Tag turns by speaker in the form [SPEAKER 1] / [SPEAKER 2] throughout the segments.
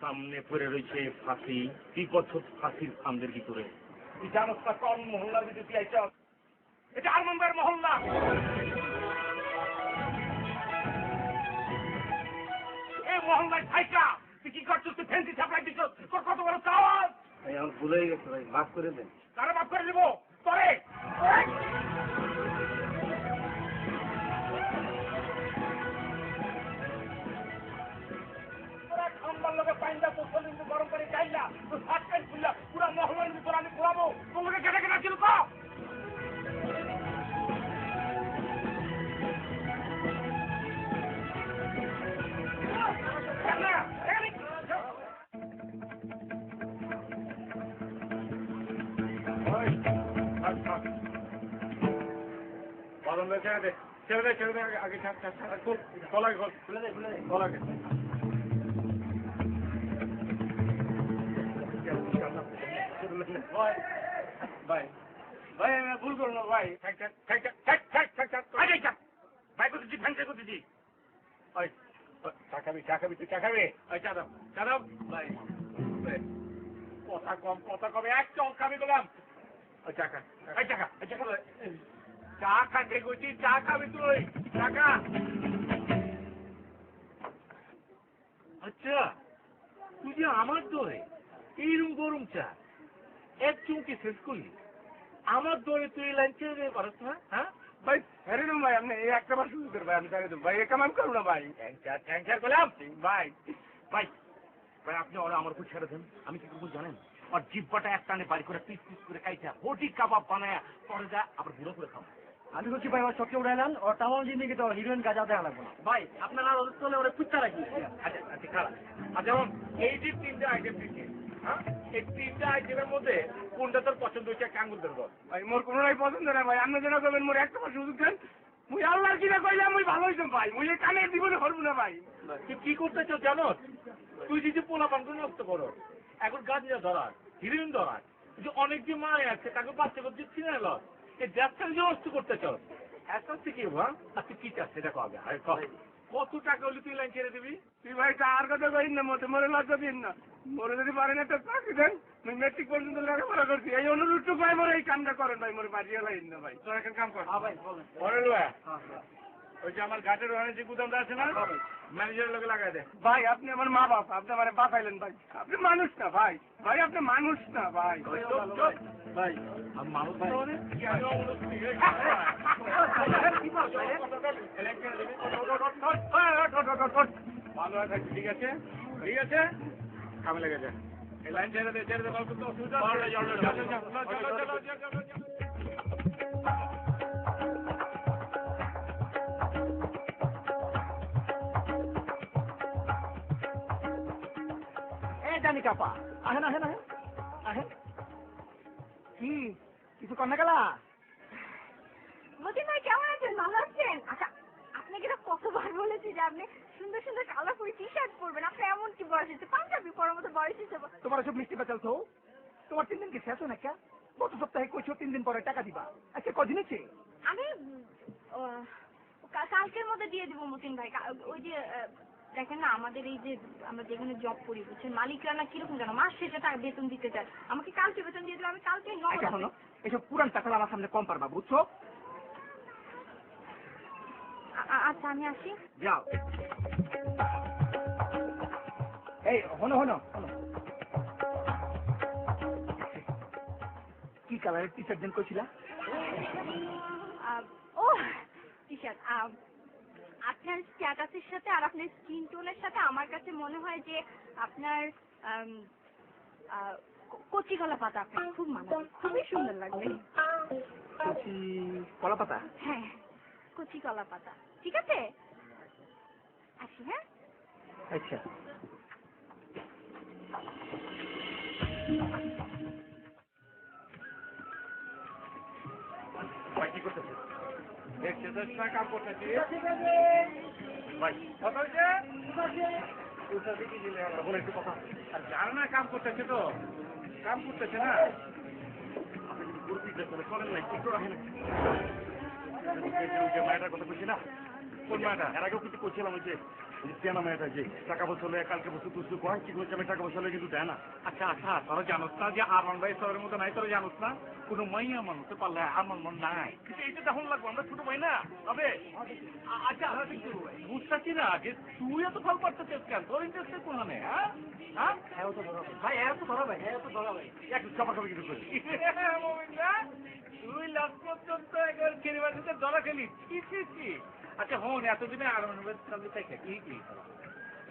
[SPEAKER 1] সামনে পড়ে রয়েছে ফাঁসি, বিপদ ফাঁসির ফান্দের ভিতরে। তুই জানোস না কোন মহল্লার ভিতরে তুই আইছ? এটা আনন্দের মহল্লা। এই মহল্লায় থাইকা তুই কি করছিস? তুই ফেন্সি ছাপড়াই দিচ্ছ, তোর কত বড় সাহস!
[SPEAKER 2] আমার ভুল হয়ে গেছে ভাই, মাফ করে দেন।
[SPEAKER 1] কারা মাফ করে দিব? তোরে খাম্বার লোকে পাইন্দা তো শরীর গরম করে চাইলা তো সাতটাই খুললা পুরা মহল্লার ভিতর আমি ঘুরাবো। তোর লোকে কেটে কেনা ছিল তো? ছেড়ে দে ছেড়ে দে, আগে কলাকে খুলে দে কলাকে। ভাই ভাই আমি ভুল করো না ভাই। ভাই করতেছি ফ্যাংসা করতেছি। ওই চা খাবি তুই চা খাবি? ওই চা দাও ভাই। কথা কবে এক চল খাবি বললাম। ওই চা খা চা খাতে করছি, চা খাবি তুই চা খা। আচ্ছা তুই যে আমার দরে এইরকম গরম চা এক চুমকি শেষ করলি, আমার দরে তুই লাইন ছেড়ে পারস না? হ্যাঁ ভাই ছেড়ে দেবো ভাই, আপনি এই একটা বার শুরু করে ভাই, আমি ছেড়ে দেবো ভাই, এক কাম করবো না ভাই। থ্যাংক করলাম ভাই। ভাই ভাই আপনি ওরা আমার উপর ছেড়ে দেন। আমি কি করবো জানেন? আর জিব্বাটা এক টানে বাড়ি করে পিস পিস করে কাইটা হোটি কাবাব বানায় পরে যা আবার গুঁড়ো করে খাবো।
[SPEAKER 2] আমি বলছি ভাই, আমার চটকে উড়াই নেন, ওর তামাম জিনিস তো হিরোইন কাজা দেখা লাগবো না
[SPEAKER 1] ভাই। আপনারা ওদের চলে ওরা কুত্তা রাখি। আচ্ছা খারাপ। আর যেমন এই যে তিনটা আইটেম দিচ্ছি, হ্যাঁ এই তিনটা আইটেমের মধ্যে কোনটা তোর পছন্দ হয়েছে? কাঙ্গুল দেবো ভাই। মোর কোনোটাই পছন্দ না ভাই, আপনি যেন করবেন মোর একটা সুযোগ দেন। মুই আল্লাহর কিনা কইলাম মুই ভালো হইতাম ভাই, মুই এই কানে জীবনে হরবো না ভাই। তুই কি করতে চাও জানো? তুই যদি পোলা পানকে নষ্ট করো, এখন গাঁজা ধরার, হিরোইন ধরার, যে অনেক যে মায় আছে তাকে বাচ্চা করতে চিনে এলো, এই ব্যবসাকে যে নষ্ট করতে চাও একটা থেকে হ্যাঁ। আর তুই কি চাস সেটা কবে? আরে কত টাকা হলে তুই লাইন ছেড়ে দিবি? তুই ভাই তার কথা কইন না, মরে লজ্জা দিন না। মরে যদি পারেন একটা চাকরি দেন, তুই মেট্রিক পর্যন্ত লেখাপড়া করছি, এই অনুরোধটুকু ভাই মোর এই কামটা করেন ভাই, মোরে বাড়িয়ে লাইন না ভাই। তোর এখন কাম কর ভাই। ওই যে আমার ঘাটের ওখানে যে গুদামটা আছে না, ম্যানেজারের লোকে লাগাই দে ভাই। আপনি আমার মা বাপ, আপনি আমার বাঁচাইলেন ভাই। আপনি মানুষ না ভাই, ভাই আপনি মানুষ না ভাই। ভাই আমি মানুষ না মানে ভালো থাকছি। ঠিক আছে কামে লেগে যায়। এই লাইন ছেড়ে দে গল্প তো অসুবিধা।
[SPEAKER 2] জানি কাপা আহেন কি কিছু কন্যা গেলা?
[SPEAKER 3] মতিন ভাই কেমন আছেন? ভালো আছেন? আচ্ছা আপনাকে তো কতবার বলেছি যে আপনি সুন্দর সুন্দর কালারফুল টি শার্ট পরবেন, আপনি এমন কি বয়স হচ্ছে পাঞ্জাবি পরার মতো বয়স হচ্ছে?
[SPEAKER 2] তোমার সব মিষ্টি বেচাল তো, তোমার 3 দিন কি শেষ হয় না? কে গত সপ্তাহে কইছো 3 দিন পরে টাকা দিবা, আজকে কদিন হচ্ছে?
[SPEAKER 3] আমি কালকের মধ্যে দিয়ে দিব মতিন ভাই। ওই যে দেখেন না আমাদের এই যে আমরা যেখানে জব করি বুঝছেন, মালিকরা না কিরকম জানো মাস শেষে টাকা বেতন দিতে চায়। আমাকে কালকে বেতন দিয়ে দিলে আমি কালকে
[SPEAKER 2] এসব পুরান টাকা আমার সামনে কম পারবা, বুঝছো?
[SPEAKER 3] আচ্ছা আমি আসি।
[SPEAKER 2] যাও। এই হনো কি কালারের টি শার্ট দেন কইছিলা?
[SPEAKER 3] ও টি শার্ট আপনার স্ট্যাটাসের সাথে আর আপনার স্কিন টোনের সাথে আমার কাছে মনে হয় যে আপনার কচি কলা পাতা আপনার খুব মানাবে, খুবই সুন্দর লাগবে।
[SPEAKER 2] কচি কলা পাতা?
[SPEAKER 3] হ্যাঁ কচি কলা পাতা। ঠিক আছে আসি। হ্যাঁ
[SPEAKER 2] আচ্ছা
[SPEAKER 1] ভাই কি করতেছে? দেখছে তো কাম করতেছি ভাই। কথা হয়েছে বলে একটু কথা। আর জানো না কাম করতেছে তো, কাম করতেছে না। আপনি যদি গুরুত্ব চলেন না একটু রাখেন। মায়ের কথা বলছি না, কোন মায়েরা? এর আগেও কিন্তু করছিলাম ওই যে কেন মেয়েটা যে টাকা পয়সা হলে কালকে বসে তুই কয় কি করছে আমি টাকা পয়সা হলে কিন্তু দেয় না। আচ্ছা আচ্ছা তোরা জানোস না যে আরমান ভাই শহরের মতো নাই, তোরা জানোস না কোনো মাইয়া মানুষে পারলে আমার মন নাই, কিন্তু এইটা তখন লাগবো আমরা ছোট ভাই না তবে। আচ্ছা বুঝতেছি না যে তুই এত ফল পাচ্ছিস কেন, তোর ইন্টারেস্টের কোনো নেই? হ্যাঁ হ্যাঁ ভাই এত ধরা ভাই এত ধরা ভাই একটু চাপা চাপা কিছু করি তুই লাস্ট পর্যন্ত একবার খেলিবাজিতে ধরা খেলি ছি। আচ্ছা হন এতদিনে আরমান ভাই চালু থেকে কি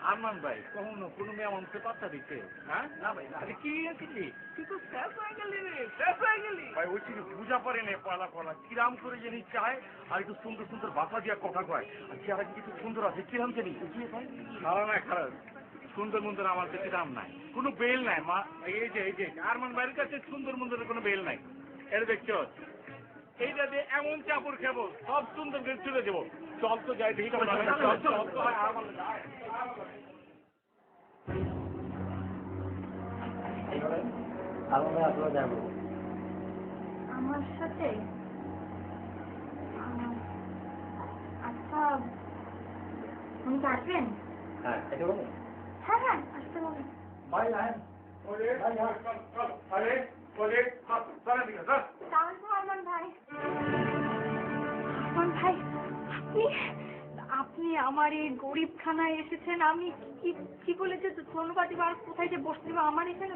[SPEAKER 1] আরমান ভাই কখনো কোনো মেয়ে মানুষকে পাত্তা দিচ্ছে? হ্যাঁ না ভাই আরে কি আসলি তুই তো শেষ হয়ে গেলি রে, শেষ হয়ে গেলি ভাই। ওই থেকে বুঝা পারে না পলা কিরাম করে জানি চায় আর একটু সুন্দর সুন্দর বাসা দিয়া কথা কয় আর চেহারা কিছু সুন্দর আছে কিরাম জানি খারাপ না খারাপ সুন্দর মন্দর আমার কাছে দাম নাই, কোনো বেল নাই মা। এই যে আরমান ভাইয়ের কাছে সুন্দর মন্দরের কোনো বেল নাই। এটা দেখছ এইটা দিয়ে এমন চাপড় খাবো সব সুন্দর করে চলে যাবো। চল তো যাই দেখি
[SPEAKER 3] আমার সাথে আচ্ছা উনি কি আসবেন?
[SPEAKER 4] হ্যাঁ
[SPEAKER 3] হ্যাঁ আসতে বলেন। আরমান ভাই আপনি আপনি আমার এই গরিবখানায় এসেছেন, আমি কি কি বলে যে ধন্যবাদ দিব আর কোথায় যে বসতে দিব? আমার এখানে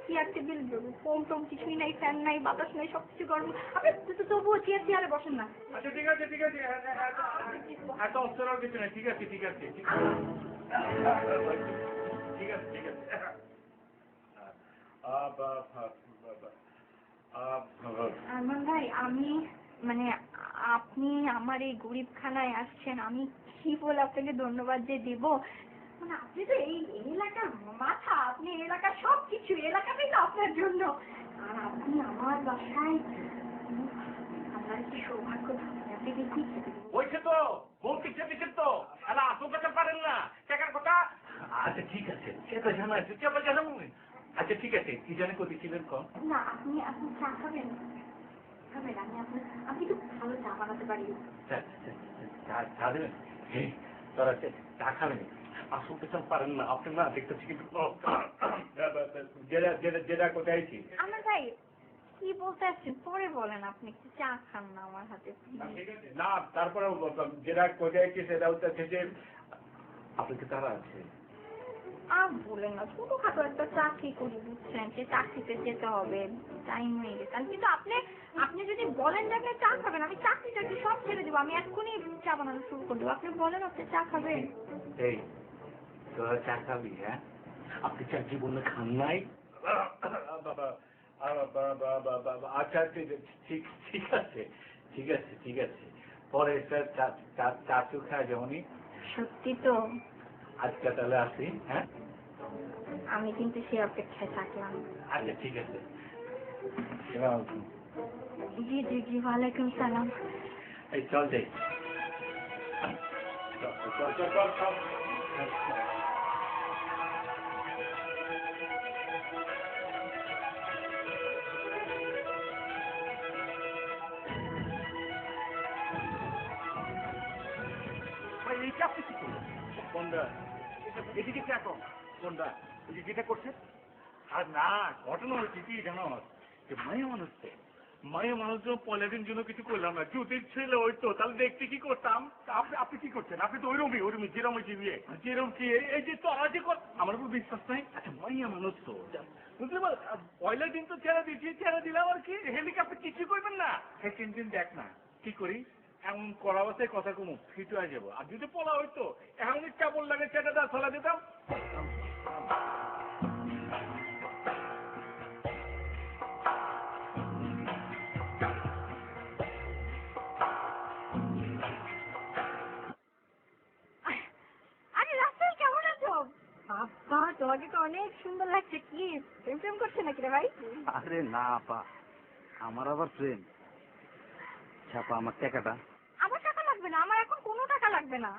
[SPEAKER 3] চেয়ার টেবিল ফোম টোম কিছুই নাই, ফ্যান নাই, বাতাস নাই, সবকিছু গরম। আপনি তবুও চেয়ারে বসেন না।
[SPEAKER 1] আচ্ছা ঠিক আছে এত অস্ত্র কিছু নেই, ঠিক আছে ঠিক আছে।
[SPEAKER 3] আরমান ভাই আমি মানে আপনি আমার এই গরিবখানায় আসছেন, আমি কি বলে আপনাকে ধন্যবাদ যে দিব? মানে আপনি তো এই এলাকার মাথা, আপনি এলাকার সবকিছু, এলাকাটাই তো আপনার জন্য। আর আপনি আমার বাসায়, আপনার কি সৌভাগ্য আপনি দেখি।
[SPEAKER 1] ওইছে তো বলতে দিচ্ছেন তো আসল কথা পারেন না টাকার কথা। আচ্ছা ঠিক আছে সেটা জানা আছে জানাবো। আচ্ছা ঠিক আছে কি জানে করতেছিলেন কম
[SPEAKER 3] না আপনি আপনি চা খাবেন? খাবেন? আপনি একটু ভালো চা বানাতে পারি।
[SPEAKER 1] চা দেবেন? তোরা চা খাবেন আসল কিছু পারেন না আপনি না দেখতেছি কিন্তু যেটা কোথায় আছি।
[SPEAKER 3] আমার ভাই কি বলতে আসছেন পরে বলেন, আপনি একটু চা খান না আমার হাতে।
[SPEAKER 1] না তারপরে যেটা কোথায় আছি সেটা হচ্ছে যে আপনি কি তারা আছে
[SPEAKER 3] আর বলেন না, ছোটখাটো একটা চাকরি করি বুঝছেন, সে চাকরিতে যেতে হবে, টাইম হয়ে গেছে। কিন্তু আপনি যদি বলেন যে আপনি চা খাবেন, আমি চাকরি সব ছেড়ে দেবো, আমি এক্ষুনি চা বানানো শুরু করে দেবো। আপনি বলেন আপনি চা খাবেন?
[SPEAKER 1] এই তোরা চা খাবি? হ্যাঁ আপনি চা জীবনে খান নাই? আচ্ছা ঠিক আছে ঠিক আছে পরে চাচু খায় যেমনই।
[SPEAKER 3] সত্যি তো?
[SPEAKER 1] আজকে তাহলে আসি। হ্যাঁ
[SPEAKER 3] আমি কিন্তু সে অপেক্ষায় থাকলাম।
[SPEAKER 1] আচ্ছা ঠিক আছে।
[SPEAKER 3] জি জি জি ওয়ালাইকুম সালাম।
[SPEAKER 1] এই চল যাই। চল
[SPEAKER 2] আপনি কি করবেন?
[SPEAKER 1] কোনটা
[SPEAKER 2] এদিকে দেখো
[SPEAKER 1] কোনটা
[SPEAKER 2] ওই যে যেটা করছেন।
[SPEAKER 1] আর না ঘটনা হচ্ছে কি জানো যে মায়া মানুষ তো মায়া মানুষ পনেরো জন্য কিছু করলাম না যদি ছিল ওই তো তাহলে দেখতে কি করতাম।
[SPEAKER 2] আপনি কি করছেন? আপনি তো ওইরকমই যেরকম চিবিয়ে
[SPEAKER 1] যেরকম কি এই যে তোরা যে আমার উপর বিশ্বাস নাই। আচ্ছা মাইয়া মানুষ তো বুঝলি বল পয়লা দিন তো ছেড়ে দিচ্ছি, ছেড়ে দিলাম আর কি হেলিকপ্টার কিছু করবেন না। সেকেন্ড দিন দেখ না কি করি এমন করা অবস্থায় কথা কমু ফিট হয়ে যাবো। আর যদি পলা হইতো এখন কেমন লাগে চেটাটা ছলা দিতাম।
[SPEAKER 3] আরে রাসেল কেমন আছো? বাবা তোমাকে তো অনেক সুন্দর লাগছে, কি প্রেম করছে নাকি রে ভাই?
[SPEAKER 4] আরে না আপা, আমার আবার প্রেম ছাপা। আমার টাকাটা।
[SPEAKER 3] আমার টাকা লাগবে না, আমার এখন কোনো টাকা লাগবে না।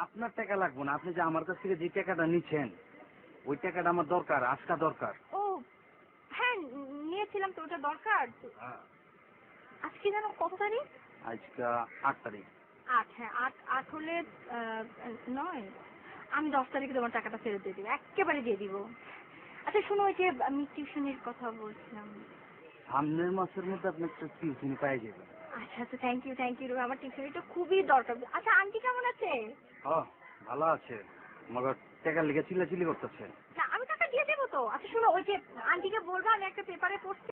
[SPEAKER 4] আপনার টাকা লাগবে না, আপনি যে আমার কাছ থেকে যে টাকাটা নিচ্ছেন ওই টাকাটা আমার দরকার, আজকা দরকার।
[SPEAKER 3] ও হ্যাঁ নিয়েছিলাম তো, ওটা দরকার। আজকে যেন কত তারিখ?
[SPEAKER 4] আজকা 8 তারিখ।
[SPEAKER 3] 8 হ্যাঁ 8 হলে 9। আমি 10 তারিখে তোমার টাকাটা ফেরত দিয়ে দিব, একেবারে দিয়ে দিব। আচ্ছা শোনো, ওই যে আমি টিউশনের কথা বলছিলাম।
[SPEAKER 4] সামনের মাসের মধ্যে আপনি একটা টিউশনি পেয়ে যাবেন।
[SPEAKER 3] আচ্ছা আচ্ছা, থ্যাংক ইউ, আমার টিউশনিটা খুবই দরকার। আচ্ছা আন্টি কেমন আছে?
[SPEAKER 4] ভালো আছে, মগর টাকার লিগে চিল্লাচিল্লি করতেছে।
[SPEAKER 3] না আমি টাকা দিয়ে দেবো তো। আচ্ছা শোনো, ওই যে আন্টিকে বলবো আমি একটা পেপারে পড়ছি